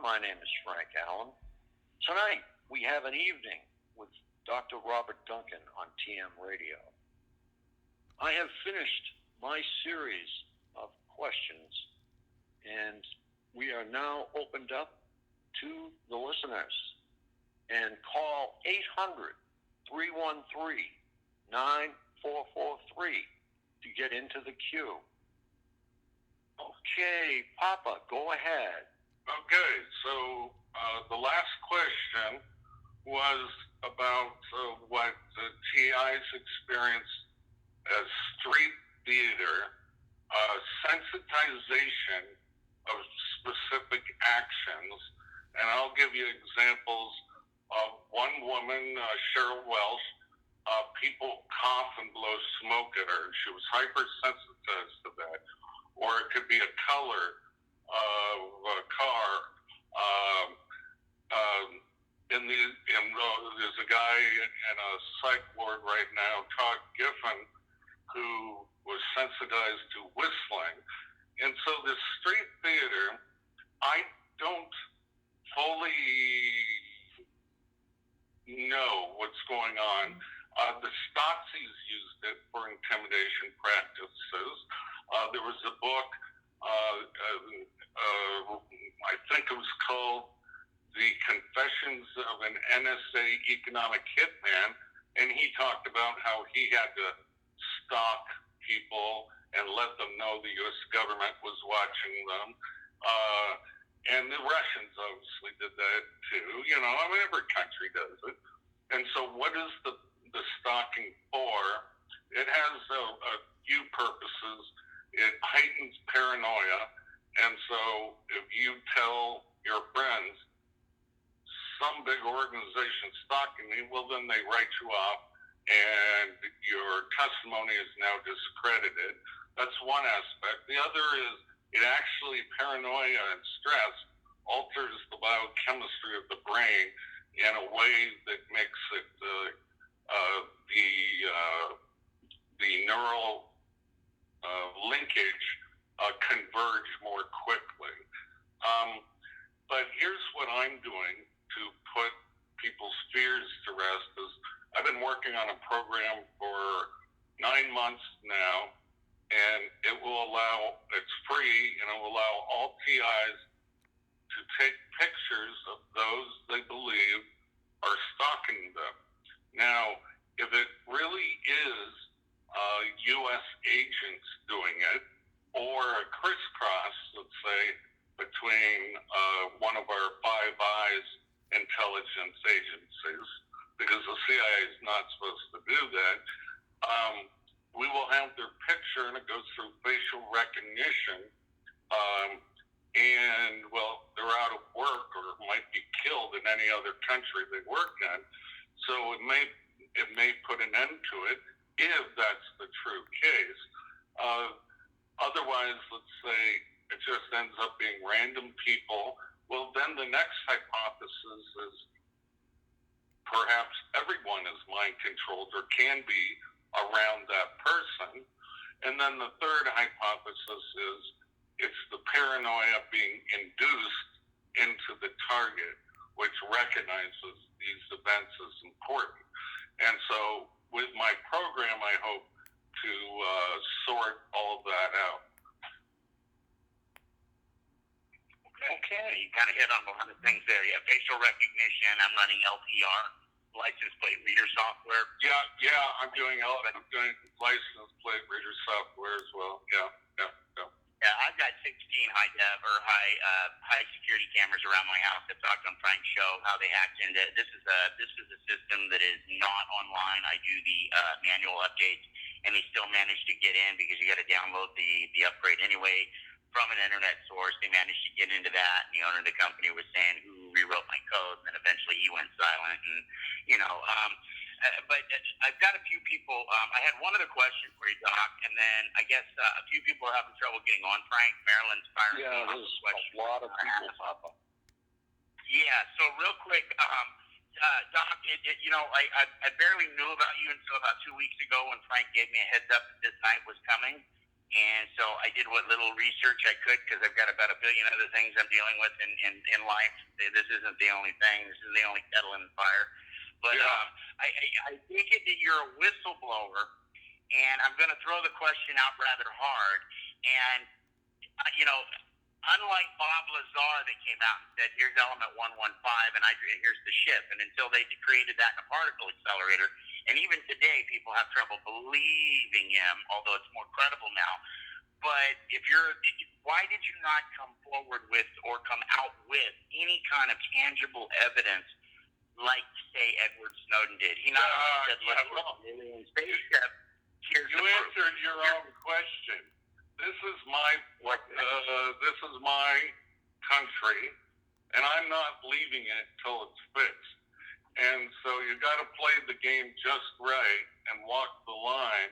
My name is Frank Allen. Tonight, we have an evening with Dr. Robert Duncan on TM Radio. I have finished my series of questions, and we are now opened up to the listeners. And call 800-313-9443 to get into the queue. Okay, Papa, go ahead. Okay, so the last question was about what TI's experience as street theater, sensitization of specific actions, and I'll give you examples of one woman, Cheryl Welsh. People cough and blow smoke at her. She was hypersensitized to that. Or it could be a color of a car. There's a guy in a psych ward right now, Todd Giffen, who was sensitized to whistling. And so this street theater, I don't fully know what's going on. The Stasi's used it for intimidation practices. There was a book, I think it was called The Confessions of an NSA Economic Hitman, and he talked about how he had to stalk people and let them know the U.S. government was watching them. And the Russians obviously did that too. You know, I mean, every country does it. And so what is the stalking for? It has a few purposes. It heightens paranoia. And so if you tell your friends, some big organization stalking me, well, then they write you off and your testimony is now discredited. That's one aspect. The other is it actually, paranoia and stress alters the biochemistry of the brain in a way that makes it the neural linkage converge more quickly. But here's what I'm doing to put people's fears to rest is I've been working on a program for 9 months now, and it will allow, it's free, and it will allow all TIs to take pictures of those they believe are stalking them. Now, if it really is U.S. agents doing it, or a crisscross, let's say, between one of our Five Eyes intelligence agencies, because the CIA is not supposed to do that, we will have their picture, and it goes through facial recognition, and, well, they're out of work or might be killed in any other country they work in. So it may put an end to it if that's the true case. Otherwise, let's say it just ends up being random people. Well, then the next hypothesis is perhaps everyone is mind-controlled or can be around that person. And then the third hypothesis is it's the paranoia being induced into the target, which recognizes these events as important. And so with my program, I hope to sort all of that out. Okay, you kind of hit on a lot of things there. Yeah, facial recognition. I'm running LPR, license plate reader software. Yeah, I'm doing license plate reader software as well. Yeah. Yeah, I've got 16 high security cameras around my house. I've talked on Frank's show how they hacked into it. This is a system that is not online. I do the manual updates, and they still manage to get in because you got to download the upgrade anyway from an internet source. They managed to get into that, and the owner of the company was saying who rewrote my code, and then eventually he went silent. And but I've got a few people. I had one other question for you, Doc, and then I guess a few people are having trouble getting on. Frank, Maryland's firing me off there's a lot of people, Papa. Yeah. So real quick, Doc, I barely knew about you until about 2 weeks ago when Frank gave me a heads up that this night was coming. And so I did what little research I could because I've got about a billion other things I'm dealing with in life. This isn't the only thing. This is the only kettle in the fire. But I take it that you're a whistleblower, and I'm going to throw the question out rather hard. And, unlike Bob Lazar that came out and said, here's element 115, and here's the ship. And until they created that in a particle accelerator, and even today, people have trouble believing him, although it's more credible now. But why did you not come forward with or come out with any kind of tangible evidence like, say, Edward Snowden did? He not only said, let's look, alien spaceship, here's you answered your own question. This is my country, and I'm not leaving it till it's fixed. And so you got to play the game just right and walk the line.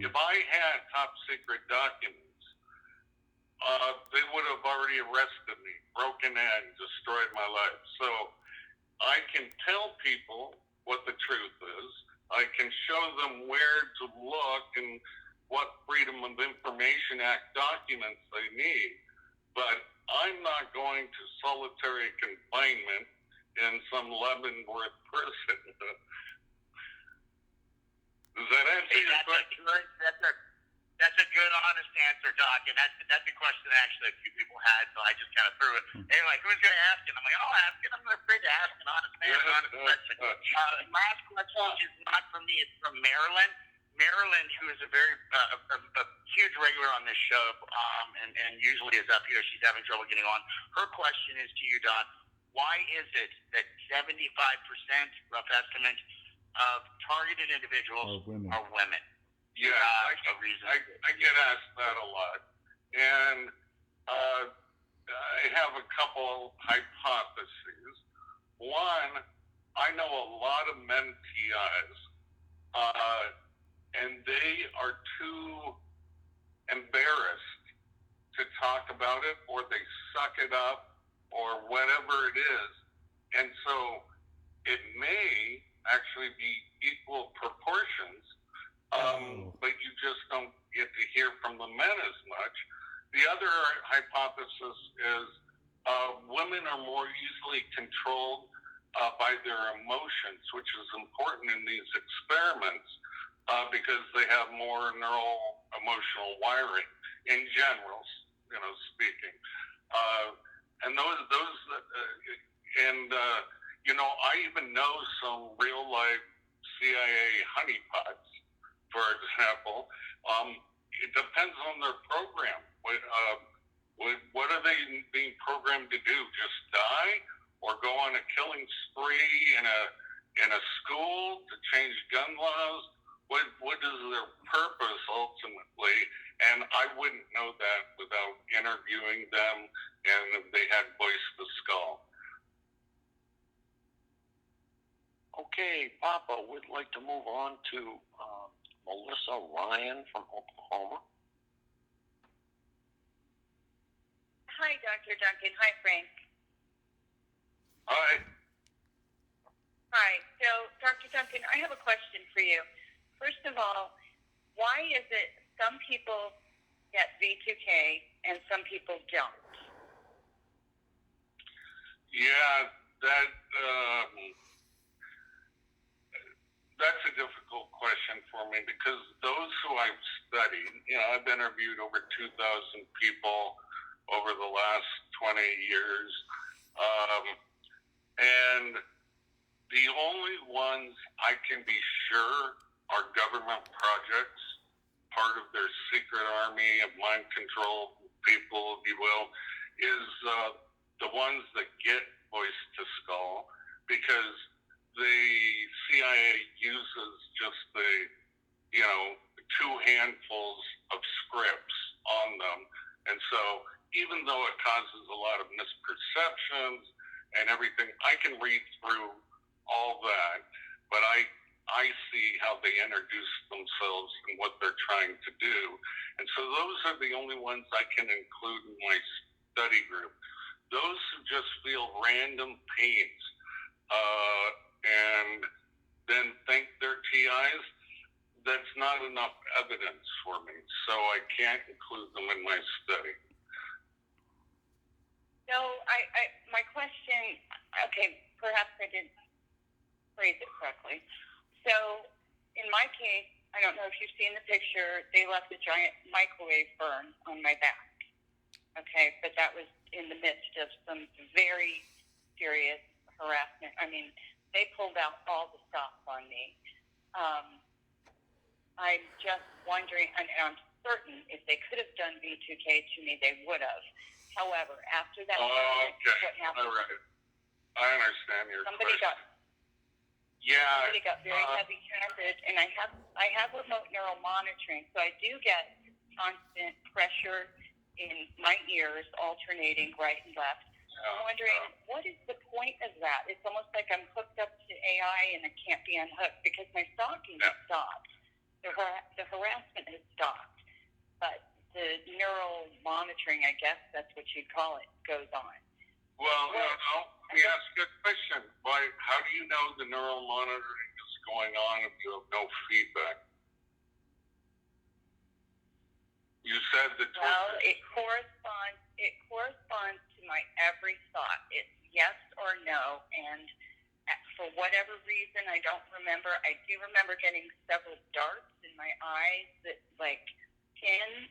If I had top secret documents, they would have already arrested me, broken in, destroyed my life. So I can tell people what the truth is. I can show them where to look and what Freedom of Information Act documents they need. But I'm not going to solitary confinement in some Leavenworth prison. Does that answer your question? That's a good, honest answer, Doc. And that's a question actually a few people had, so I just kind of threw it. They're like, who's going to ask it? I'm like, I'll ask it. I'm not afraid to ask an honest man an honest question. Last question is not from me. It's from Marilyn. Marilyn, who is a very a huge regular on this show, and usually is up here. She's having trouble getting on. Her question is to you, Doc. Why is it that 75%, rough estimate, of targeted individuals are women? Yeah, I get asked that a lot. And I have a couple hypotheses. One, I know a lot of men TIs, and they are too embarrassed to talk about it, or they suck it up, or whatever it is. And so it may actually be equal proportions, but you just don't get to hear from the men as much. The other hypothesis is women are more easily controlled by their emotions, which is important in these experiments because they have more neural emotional wiring in general, speaking. And I even know some real life CIA honeypots, for example. It depends on their program. What are they being programmed to do? Just die, or go on a killing spree in a school to change gun laws? What is their purpose ultimately? And I wouldn't know that without interviewing them, and if they had voiced the skull. Okay, Papa, we'd like to move on to Melissa Ryan from Oklahoma. Hi, Dr. Duncan. Hi, Frank. Hi. Hi. So, Dr. Duncan, I have a question for you. First of all, why is it some people get V2K and some people don't? Yeah, that's a difficult question for me because those who I've studied, I've interviewed over 2,000 people over the last 20 years, and the only ones I can be sure are government projects, part of their secret army of mind control people, if you will, is the ones that get voice to skull, because the CIA uses just the, two handfuls of scripts on them. And so even though it causes a lot of misperceptions and everything, I can read through all that, but I see how they introduce themselves and what they're trying to do. And so those are the only ones I can include in my study group. Those who just feel random pains and then think they're TIs, that's not enough evidence for me, so I can't include them in my study. So my question, okay, perhaps I didn't phrase it correctly. So in my case, I don't know if you've seen the picture, they left a giant microwave burn on my back. Okay, but that was in the midst of some very serious harassment. I mean, they pulled out all the stops on me. I'm just wondering, and I'm certain if they could have done V2K to me, they would have. However, after that, okay, what happened? all right. I understand your Somebody question. Somebody got very heavy-handed, and I have remote neural monitoring, so I do get constant pressure in my ears, alternating right and left. I'm wondering, what is the point of that? It's almost like I'm hooked up to AI and I can't be unhooked because my stalking has stopped. The harassment has stopped, but the neural monitoring, I guess that's what you'd call it, goes on. Well, no. Let me ask you a question. How do you know the neural monitoring is going on if you have no feedback? You said the torture. Well, it corresponds to my every thought. It's yes or no, and for whatever reason, I don't remember. I do remember getting several darts in my eyes that like pins,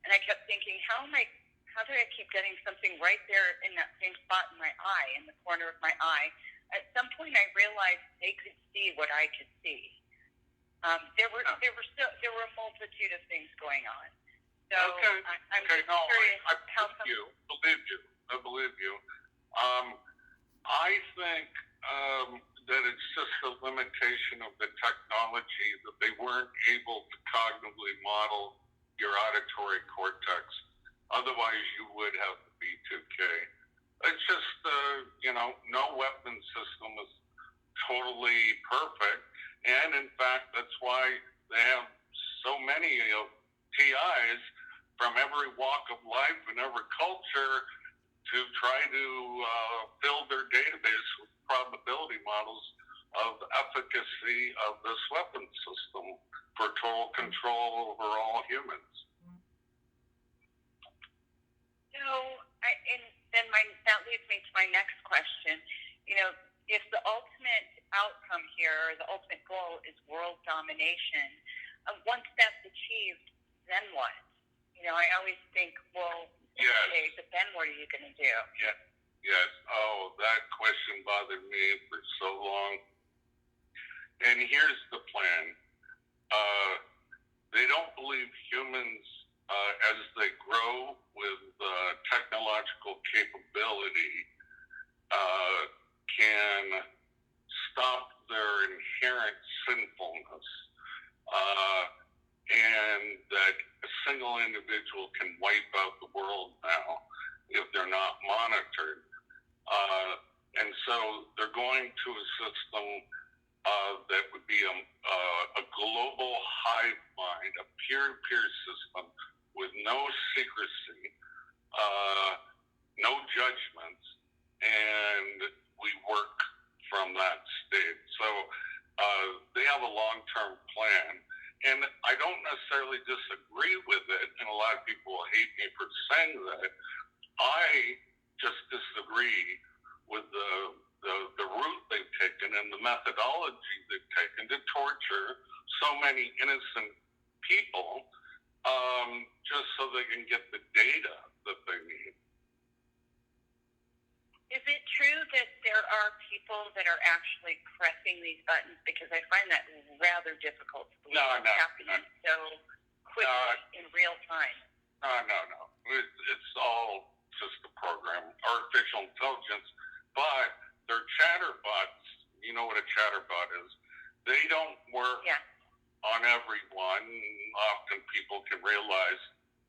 and I kept thinking, how do I keep getting something right there in that same spot in my eye, in the corner of my eye? At some point, I realized they could see what I could see. There were a multitude of things going on. So okay. I'm okay. just No, curious I believe you. I believe you. I think that it's just a limitation of the technology that they weren't able to cognitively model your auditory cortex. Otherwise, you would have the B2K. It's just, no weapon system is totally perfect. And in fact, that's why they have so many of TIs from every walk of life and every culture to try to fill their database with probability models of efficacy of this weapon system for total control over all humans. So, that leads me to my next question. If the ultimate outcome here, the ultimate goal is world domination, once that's achieved, then what? I always think, well, yes. Okay, but then what are you going to do? Yes. Oh, that question bothered me for so long. And here's the plan. They don't believe humans, as they grow with technological capability, can stop their inherent sinfulness, and that a single individual can wipe out the world now if they're not monitored. And so they're going to a system that would be a global hive mind, a peer-to-peer system with no secrecy, no judgments, and we work from that state. So they have a long-term plan. And I don't necessarily disagree with it, and a lot of people will hate me for saying that. I just disagree with the route they've taken and the methodology they've taken to torture so many innocent people just so they can get the data that they need. Is it true that there are people that are actually pressing these buttons? Because I find that rather difficult to believe it's happening so quickly in real time. No. It's all just a program, artificial intelligence. But they're chatterbots. You know what a chatterbot is. They don't work on everyone. Often people can realize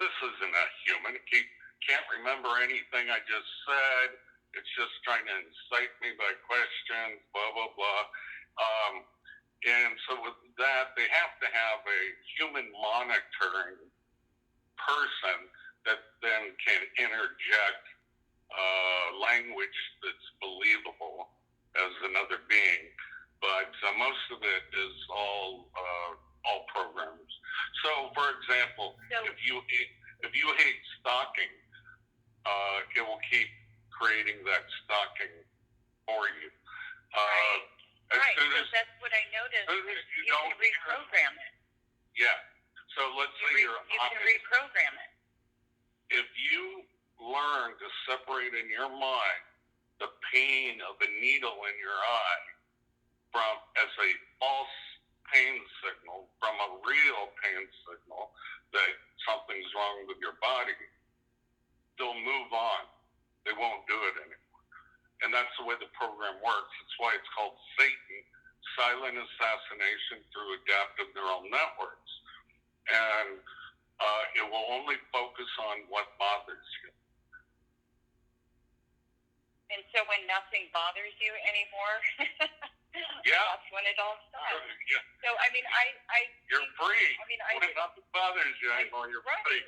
this isn't a human. It can't remember anything I just said. It's just trying to incite me by questions, blah, blah, blah. And so with that, they have to have a human monitoring person that then can interject language that's believable as another being. But most of it is all programmed. can reprogram it. If you learn to separate in your mind the pain of a needle in your eye from as a false pain signal from a real pain signal that something's wrong with your body, they'll move on. They won't do it anymore. And that's the way the program works. It's why it's called Satan, silent assassination through adaptive neural networks. And it will only focus on what bothers you. And so when nothing bothers you anymore, that's when it all stops. Yeah. So, I mean, you're free. I mean, when nothing bothers you anymore, you're free.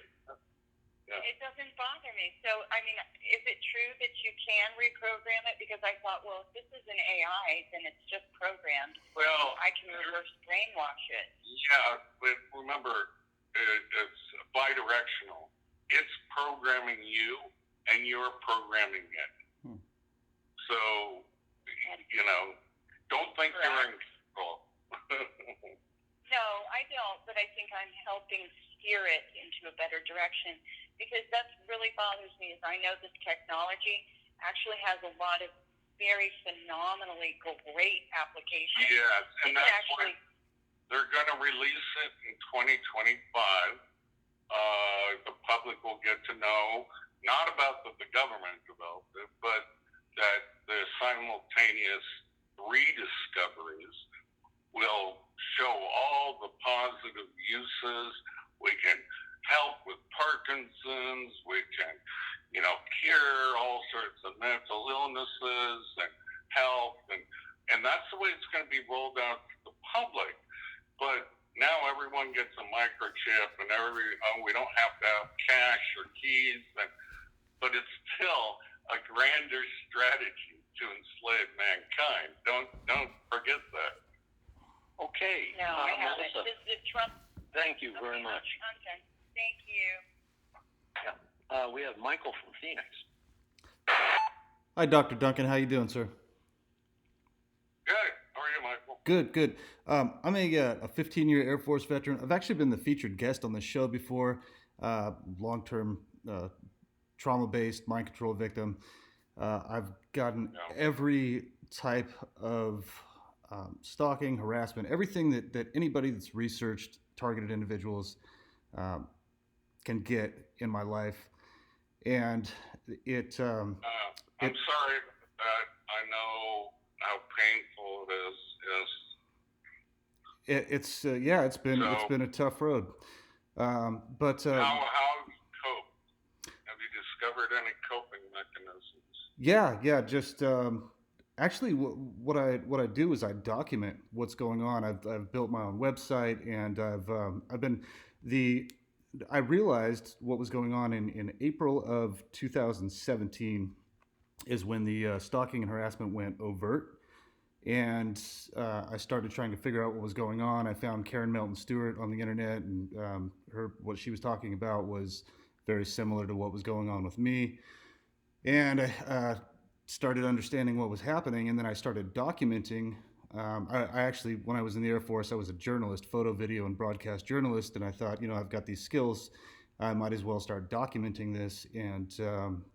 Yeah. It doesn't bother me. So, I mean, is it true that you can reprogram it? Because I thought, well, if this is an AI, then it's just programmed. Well, I can reverse brainwash it. Yeah, but remember, it's bidirectional. It's programming you, and you're programming it. So, don't think you're in control. No, I don't, but I think I'm helping steer it into a better direction, because that's really bothers me is I know this technology actually has a lot of very phenomenally great applications. Yes, and that's why they're going to release it in 2025. The public will get to know, not about the government developed it, but that the simultaneous rediscoveries will show all the positive uses. We can help with Parkinson's. We can, cure all sorts of mental illnesses and health. And that's the way it's going to be rolled out to the public. But now everyone gets a microchip and we don't have to have cash or keys. But it's still a grander strategy to enslave mankind. Don't forget that. Okay. No, I haven't. Melissa, This is Trump. thank you very much. Okay. Thank you. Yeah. We have Michael from Phoenix. Hi, Dr. Duncan. How you doing, sir? Good. How are you, Michael? Good. I'm a 15-year Air Force veteran. I've actually been the featured guest on this show before. Long-term trauma-based mind control victim. I've gotten every type of stalking, harassment, everything that anybody that's researched targeted individuals can get in my life. And I'm sorry that I know how painful it is. It's been a tough road. But how have you coped? Have you discovered any coping mechanisms? Yeah. Just actually, what I do is I document what's going on. I've built my own website, and I realized what was going on in April of 2017 is when the stalking and harassment went overt. And I started trying to figure out what was going on. I found Karen Melton Stewart on the internet, and what she was talking about was very similar to what was going on with me. And I started understanding what was happening, and then I started documenting. I actually, when I was in the Air Force, I was a journalist, photo, video, and broadcast journalist, and I thought, I've got these skills. I might as well start documenting this and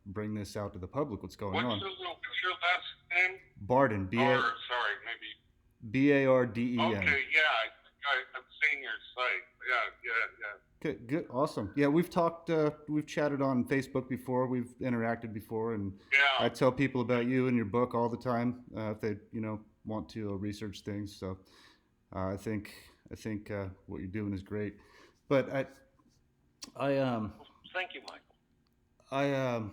bring this out to the public, what's going on. What's your last name? Barden, Barden. B-A-R-D-E-N. Okay, yeah, I've seen your site. Yeah. Good, awesome. Yeah, we've talked, we've chatted on Facebook before, we've interacted before, and I tell people about you and your book all the time if they, want to research things. So I think what you're doing is great. But Thank you, Michael.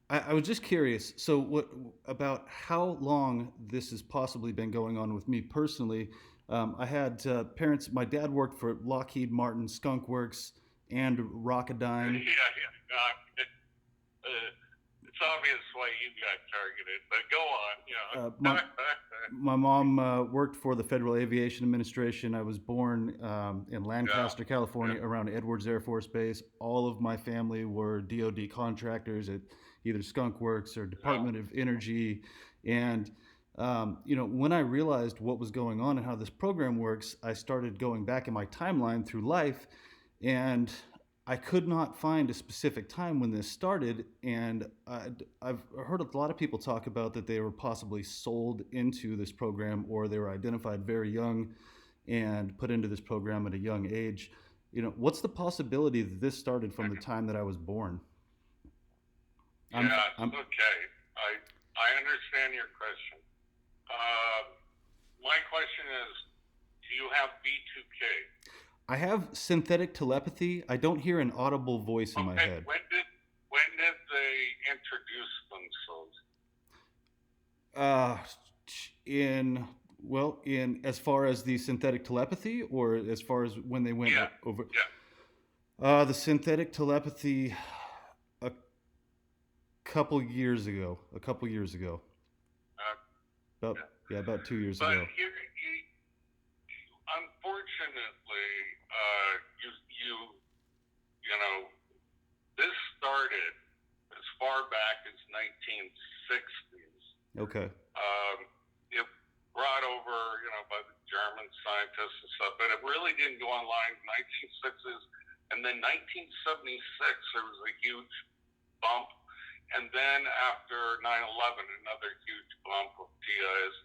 I was just curious. So what about how long this has possibly been going on with me personally? I had parents. My dad worked for Lockheed Martin, Skunk Works, and Rocketdyne. It's obvious why you got targeted, but go on. My mom worked for the Federal Aviation Administration. I was born in Lancaster, California, around Edwards Air Force Base. All of my family were DoD contractors at either Skunk Works or Department of Energy. And when I realized what was going on and how this program works, I started going back in my timeline through life, And I could not find a specific time when this started, and I've heard a lot of people talk about that they were possibly sold into this program, or they were identified very young and put into this program at a young age. What's the possibility that this started from the time that I was born? Yeah, okay. I understand your question. My question is, do you have B2K? I have synthetic telepathy. I don't hear an audible voice in my head. When did they introduce themselves? In as far as the synthetic telepathy, or as far as when they went over. Yeah. The synthetic telepathy, a couple years ago. About 2 years ago. But unfortunately, this started as far back as 1960s. Okay. It brought over, by the German scientists and stuff, but it really didn't go online in 1960s. And then 1976, there was a huge bump. And then after 9/11, another huge bump of TIs.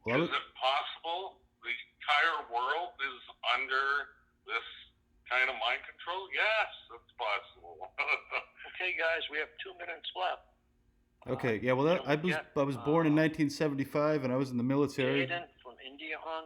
Is it possible the entire world is under this kind of mind control? Yes, it's possible. Okay, guys, we have 2 minutes left. Okay, yeah, well, I was born in 1975, and I was in the military. Aiden from India on.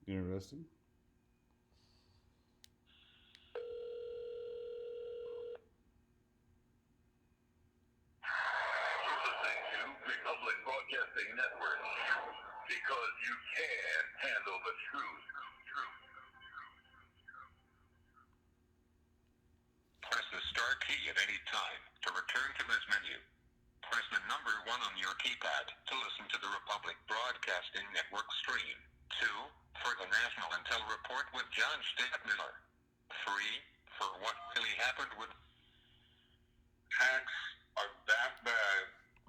Interesting. Network, because you can handle the truth. Press the star key at any time to return to this menu. Press the number 1 on your keypad to listen to the Republic Broadcasting Network stream. 2 for the National Intel Report with John Stadtmiller. 3 for what really happened with Hacks are that bad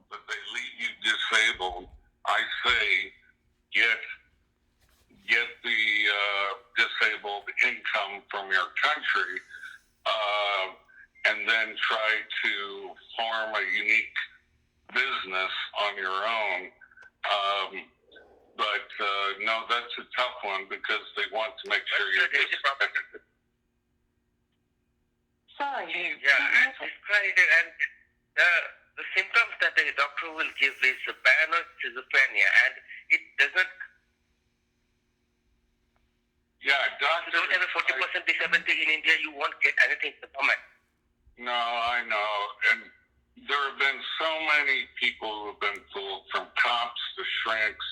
that they leave you disabled. I say get the disabled income from your country, and then try to form a unique business on your own. But no, that's a tough one because they want to make sure you're respected. Sorry. Yeah, and the symptoms that the doctor will give is paranoid schizophrenia, and it doesn't. Yeah, doctor. Don't have a 40% disability in India, you won't get anything at the moment. No, I know, and there have been so many people who have been fooled, from cops to shrinks.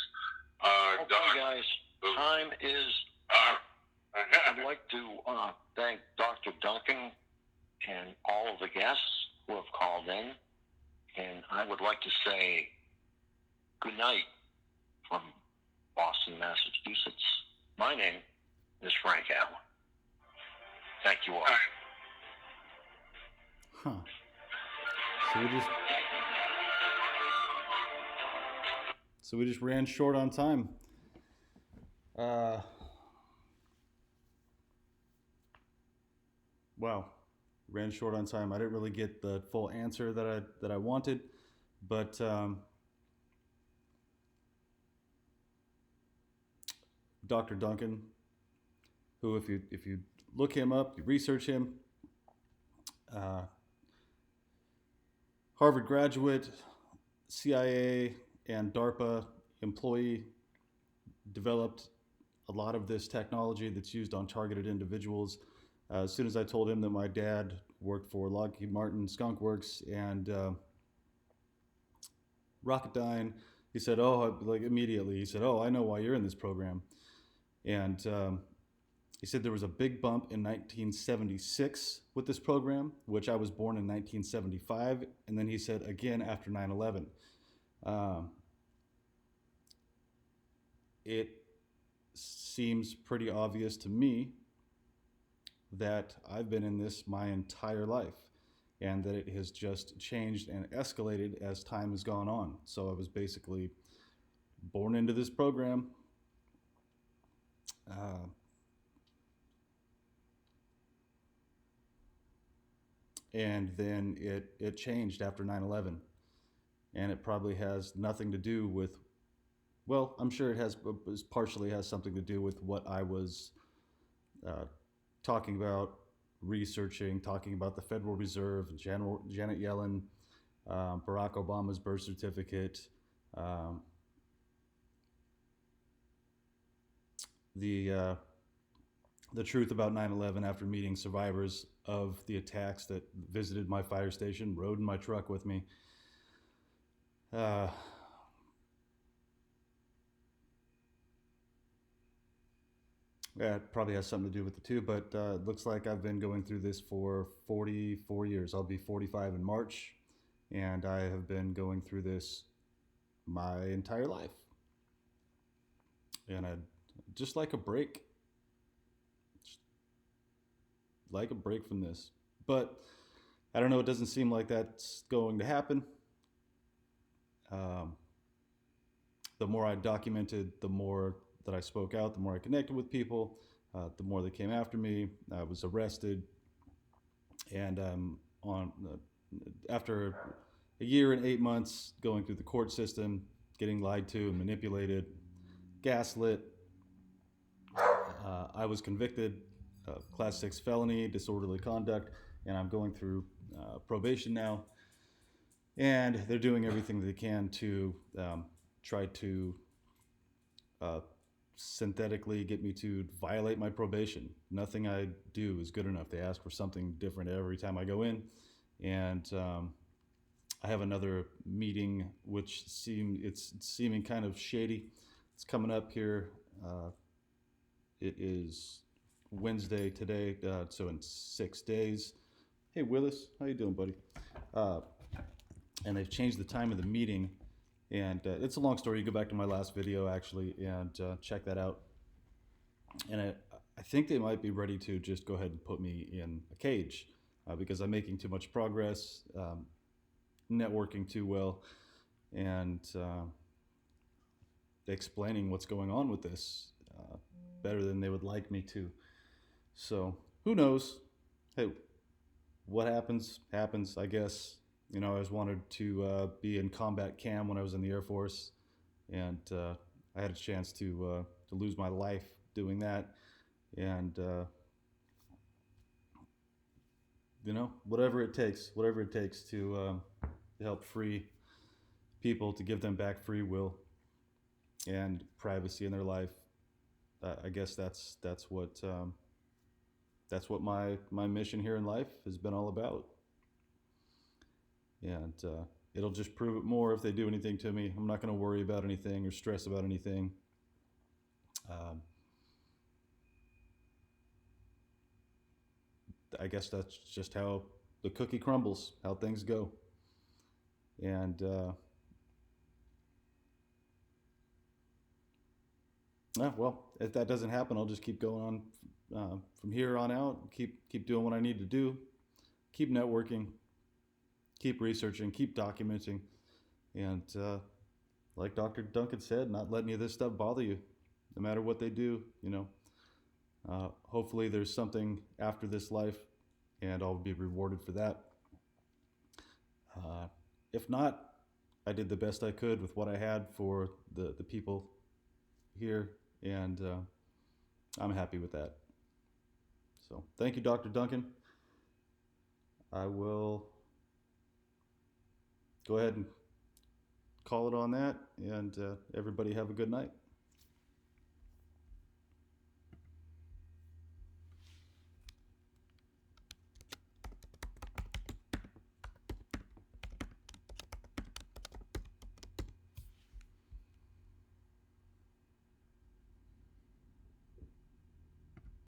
Okay, guys, time is up. I'd like to thank Dr. Duncan and all of the guests who have called in, and I would like to say good night from Boston, Massachusetts. My name is Frank Allen. Thank you all. Huh. So we just ran short on time. Wow, ran short on time. I didn't really get the full answer that I wanted, but Dr. Duncan, who if you look him up, you research him, Harvard graduate, CIA and DARPA employee, developed a lot of this technology that's used on targeted individuals. As soon as I told him that my dad worked for Lockheed Martin, Skunk Works, and Rocketdyne, he said, "Oh, like immediately." He said, "Oh, I know why you're in this program," and he said there was a big bump in 1976 with this program, which I was born in 1975, and then he said again after 9/11. Um, it seems pretty obvious to me that I've been in this my entire life and that it has just changed and escalated as time has gone on. So I was basically born into this program. Uh, and then it changed after 9/11. And it probably has nothing to do with, well, I'm sure it has, partially has something to do with what I was uh, talking about, researching, talking about the Federal Reserve, Janet Yellen, Barack Obama's birth certificate, um, the truth about 9/11 after meeting survivors of the attacks that visited my fire station, rode in my truck with me. Yeah, it probably has something to do with it too, but it looks like I've been going through this for 44 years. I'll be 45 in March, and I have been going through this my entire life. And I'd just like a break. Just like a break from this. But I don't know, it doesn't seem like that's going to happen. Um, the more I documented, the more that I spoke out, the more I connected with people, the more they came after me. I was arrested, and after a year and 8 months going through the court system, getting lied to and manipulated, gaslit, I was convicted of Class 6 felony, disorderly conduct, and I'm going through probation now. And they're doing everything they can to try to synthetically get me to violate my probation. Nothing I do is good enough. They ask for something different every time I go in. And I have another meeting which it's seeming kind of shady. It's coming up here. It is Wednesday today, so in 6 days. Hey Willis, how you doing, buddy? And they've changed the time of the meeting, and it's a long story. You go back to my last video actually and check that out. And I think they might be ready to just go ahead and put me in a cage because I'm making too much progress, networking too well, and explaining what's going on with this better than they would like me to. So who knows? Hey, what happens, I guess. You know, I always wanted to be in combat cam when I was in the Air Force, and I had a chance to lose my life doing that. And you know, whatever it takes to help free people, to give them back free will and privacy in their life. I guess that's what my mission here in life has been all about. And it'll just prove it more if they do anything to me. I'm not going to worry about anything or stress about anything. I guess that's just how the cookie crumbles, how things go. And well, if that doesn't happen, I'll just keep going on from here on out. Keep doing what I need to do. Keep networking. Keep researching. Keep documenting. And like Dr. Duncan said, not let any of this stuff bother you, no matter what they do. You know, hopefully there's something after this life, and I'll be rewarded for that. If not, I did the best I could with what I had for the people here, and I'm happy with that. So thank you, Dr. Duncan. I will go ahead and call it on that, and everybody have a good night.